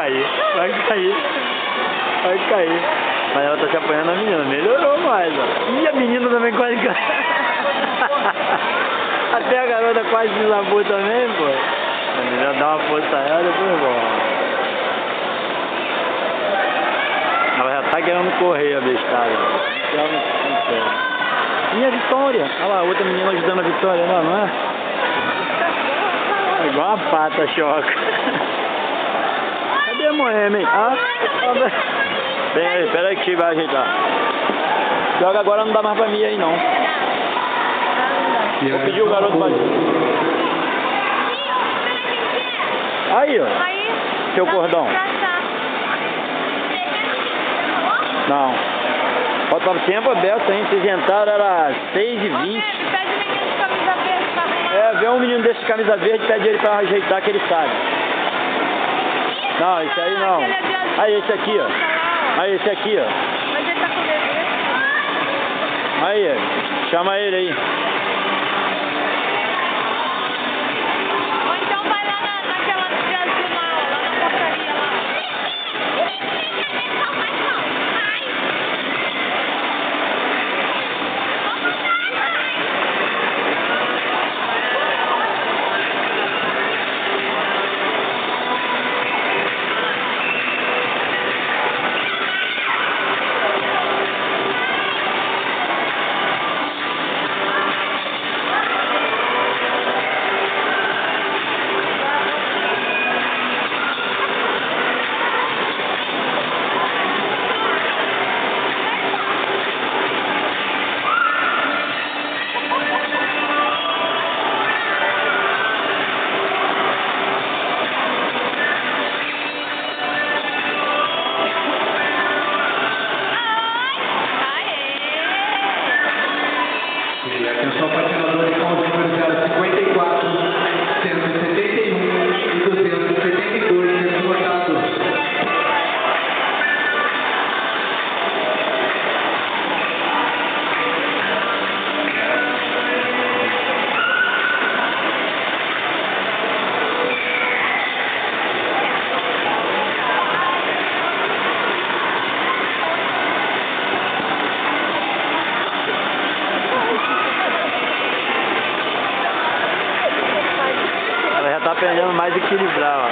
cair, vai cair, vai cair. Mas ela tá se apanhando a menina, melhorou mais, ó. E a menina também quase caiu. Até a garota quase desabou também, pô. A menina dá uma força a ela, depois volta. Ela já tá querendo correr a bestada. Ela não consegue. E a Vitória? Olha lá, outra menina ajudando a Vitória lá, não é? É igual uma pata choca. Cadê a Moema, hein? Ah, vem aí, pera aí que vai ajeitar. Joga agora, não dá mais pra mim aí não. Vou pedir o garoto pra... Aí, ó. Seu cordão. Não. Falta tempo aberto, hein? Vocês entraram, era 6h20. Pede o menino de camisa verde pra mim. É, vê um menino desse de camisa verde, pede ele pra ajeitar que ele sabe. Não, esse aí não. Aí, esse aqui, ó. Aí, esse aqui, ó. Mas ele tá com bebê. Aí, chama ele aí. Ou então vai lá naquela de azul lá, ó, lá na portaria lá. Atenção, patinadores com os números 054, 171 e 272 sendo votados. Ela já tá aprendendo mais a equilibrar, ó.